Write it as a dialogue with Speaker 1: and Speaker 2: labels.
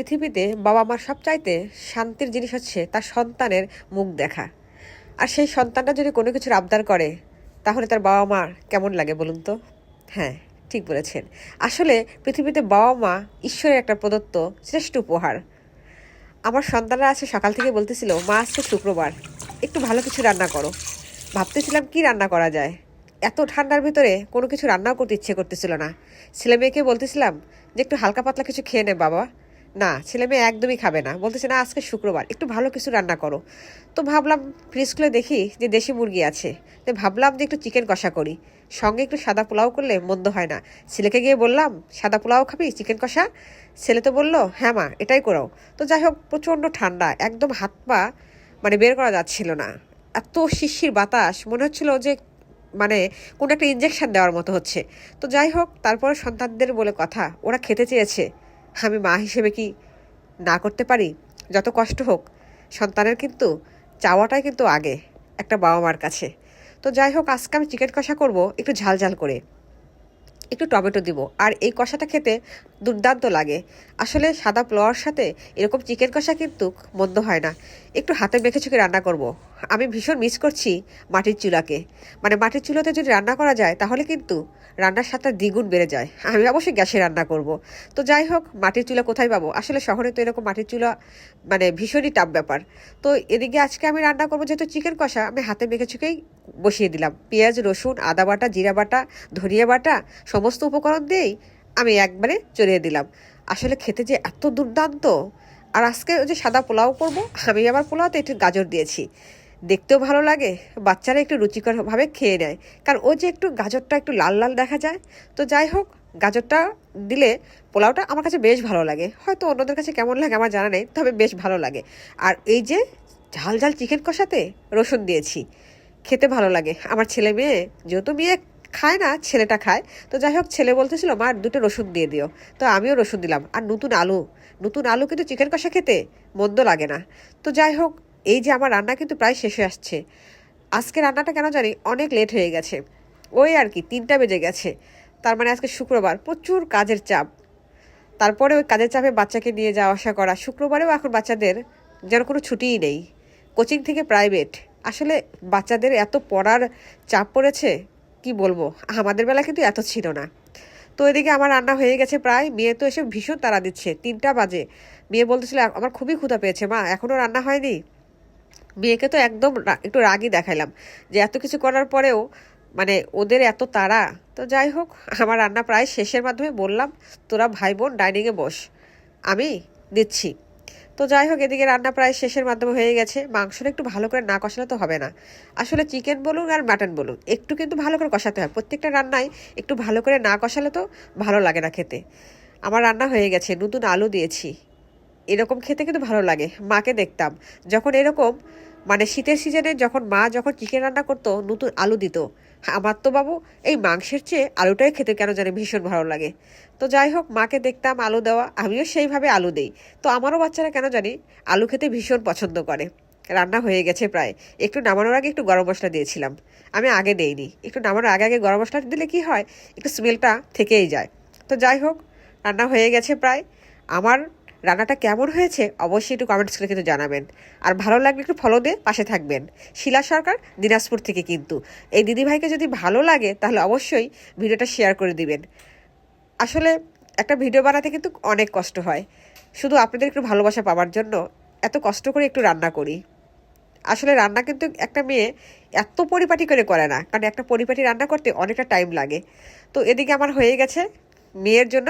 Speaker 1: পৃথিবীতে বাবা মার সবচাইতে শান্তির জিনিস হচ্ছে তার সন্তানের মুখ দেখা। আর সেই সন্তানটা যদি কোনো কিছুর আবদার করে তাহলে তার বাবা মার কেমন লাগে বলুন তো? হ্যাঁ, ঠিক বলেছেন। আসলে পৃথিবীতে বাবা মা ঈশ্বরের একটা প্রদত্ত শ্রেষ্ঠ উপহার। আমার সন্তানরা আছে সকাল থেকে বলতেছিল, মা আজকে শুক্রবার, একটু ভালো কিছু রান্না করো। ভাবতেছিলাম কি রান্না করা যায়। এত ঠান্ডার ভিতরে কোনো কিছু রান্নাও করতে ইচ্ছে করতেছিল না। ছেলে মেয়েকে বলতেছিলাম যে একটু হালকা পাতলা কিছু খেয়ে নে বাবা। না, ছেলে মেয়ে একদমই খাবে না, বলতেছে না আজকে শুক্রবার, একটু ভালো কিছু রান্না করো। তো ভাবলাম ফ্রিজ খুলে দেখি যে দেশি মুরগি আছে, তো ভাবলাম যে একটু চিকেন কষা করি, সঙ্গে একটু সাদা পোলাও করলে মন্দ হয় না। ছেলেকে গিয়ে বললাম, সাদা পোলাও খাবি চিকেন কষা? ছেলে তো বললো হ্যাঁ মা, এটাই করো। তো যাই হোক, প্রচণ্ড ঠান্ডা, একদম হাত পা বের করা যাচ্ছিল না। এত শিশির বাতাস, মনে হচ্ছিল যে মানে কোনো একটা ইঞ্জেকশন দেওয়ার মতো হচ্ছে। তো যাই হোক, তারপরে সন্তানদের বলে কথা, ওরা খেতে চেয়েছে, আমি মা হিসেবে কি না করতে পারি? যত কষ্ট হোক, সন্তানের কিন্তু চাওয়াটাই কিন্তু আগে একটা বাবা মার কাছে। তো যাই হোক, আজকে আমি চিকেন কষা করব একটু ঝাল ঝাল করে, একটু টমেটো দিব, আর এই কষাটা খেতে দুর্দান্ত লাগে। আসলে সাদা পোলাওয়ার সাথে এরকম চিকেন কষা কিন্তু মন্দ হয় না। একটু হাতে মেখে চুকে রান্না করব। আমি ভীষণ মিস করছি মাটির চুলাকে। মাটির চুলাতে যদি রান্না করা যায় তাহলে কিন্তু রান্নার স্বাদটা দ্বিগুণ বেড়ে যায়। আমি অবশ্যই গ্যাসে রান্না করব। তো যাই হোক, মাটির চুলা কোথায় পাবো? আসলে শহরে তো এরকম মাটির চুলা ভীষণই টাফ ব্যাপার। তো এদিকে আজকে আমি রান্না করবো যেহেতু চিকেন কষা, আমি হাতে মেখে চুকেই বসিয়ে দিলাম। পেঁয়াজ, রসুন, আদা বাটা, জিরা বাটা, ধনিয়া বাটা, সমস্ত উপকরণ দিয়েই আমি একবারে চড়িয়ে দিলাম। আসলে খেতে যে এত দুর্দান্ত। আর আজকে ওই যে সাদা পোলাও করব, আমি আবার পোলাওতে একটু গাজর দিয়েছি, দেখতেও ভালো লাগে, বাচ্চারা একটু রুচিকরভাবে খেয়ে নেয়, কারণ ওই যে একটু গাজরটা একটু লাল লাল দেখা যায়। তো যাই হোক, গাজরটা দিলে পোলাওটা আমার কাছে বেশ ভালো লাগে। হয়তো অন্যদের কাছে কেমন লাগে আমার জানা নেই, তবে বেশ ভালো লাগে। আর এই যে ঝাল ঝাল চিকেন কষাতে রসুন দিয়েছি, খেতে ভালো লাগে। আমার ছেলে মেয়ে, যেহেতু মেয়ে খায় না, ছেলেটা খায়। তো যাই হোক, ছেলে বলতেছিল মা দুটো রসুন দিয়ে দিও, তো আমিও রসুন দিলাম। আর নতুন আলু কিন্তু চিকেন কষা খেতে মন্দ লাগে না। তো যাই হোক, এই যে আমার রান্না কিন্তু প্রায় শেষ হয়ে আসছে। আজকে রান্নাটা কেন জানি অনেক লেট হয়ে গেছে, ওই আর কি 3টা বেজে গেছে। তার মানে আজকে শুক্রবার, প্রচুর কাজের চাপ। তারপরে ওই কাজের চাপে বাচ্চাকে নিয়ে যাওয়া আসা করা, শুক্রবারেও এখন বাচ্চাদের যেন কোনো ছুটিই নেই, কোচিং থেকে প্রাইভেট। আসলে বাচ্চাদের এত পড়ার চাপ পড়েছে, কি বলবো, আমাদের বেলা কিন্তু এত ছিল না। তো এদিকে আমার রান্না হয়ে গেছে প্রায়। মেয়ে তো এসে ভীষণ তাড়া দিচ্ছে, 3টা বাজে। মেয়ে বলতেছিল আমার খুবই ক্ষুধা পেয়েছে মা, এখনও রান্না হয়নি। মেয়েকে তো একদম একটু রাগই দেখাইলাম যে এত কিছু করার পরেও ওদের এত তাড়া। তো যাই হোক, আমার রান্না প্রায় শেষের মাধ্যমে বললাম, তোরা ভাই বোন ডাইনিংয়ে বস, আমি দিচ্ছি। তো যাই হোক, এদিকে রান্না প্রায় শেষের মাধ্যমে হয়ে গেছে। মাংসটা একটু ভালো করে না কষালে তো হবে না। আসলে চিকেন বলুন আর মাটন বলুন, একটু কিন্তু ভালো করে কষাতে হয়। প্রত্যেকটা রান্নায় একটু ভালো করে না কষালে তো ভালো লাগে না খেতে। আমার রান্না হয়ে গেছে, নতুন আলু দিয়েছি, এরকম খেতে কিন্তু ভালো লাগে। মাকে দেখতাম যখন এরকম শীতের সিজনে যখন চিকেন রান্না করতো, নতুন আলু দিত। আমার তো বাবু এই মাংসের চেয়ে আলুটাই খেতে কেন জানি ভীষণ ভালো লাগে। তো যাই হোক, মাকে দেখতাম আলু দেওয়া, আমিও সেইভাবে আলু দেই। তো আমারও বাচ্চারা কেন জানি আলু খেতে ভীষণ পছন্দ করে। রান্না হয়ে গেছে প্রায়। একটু নামানোর আগে একটু গরম মশলা দিয়েছিলাম, আমি আগে দেইনি। একটু নামানোর আগে আগে গরম মশলা দিলে কি হয়, একটু স্মেলটা থেকেই যায়। তো যাই হোক, রান্না হয়ে গেছে প্রায়। আমার রান্নাটা কেমন হয়েছে অবশ্যই একটু কমেন্টস করে কিন্তু জানাবেন। আর ভালো লাগলে একটু ফলো দিয়ে পাশে থাকবেন। শিলা সরকার, দিনাজপুর থেকে কিন্তু। এই দিদিভাইকে যদি ভালো লাগে তাহলে অবশ্যই ভিডিওটা শেয়ার করে দিবেন। আসলে একটা ভিডিও বানাতে কিন্তু অনেক কষ্ট হয়, শুধু আপনাদের একটু ভালোবাসা পাওয়ার জন্য এত কষ্ট করে একটু রান্না করি। আসলে রান্না কিন্তু একটা মেয়ে এত পরিপাটি করে না, কারণ একটা পরিপাটি রান্না করতে অনেকটা টাইম লাগে। তো এদিকে আমার হয়ে গেছে মেয়ের জন্য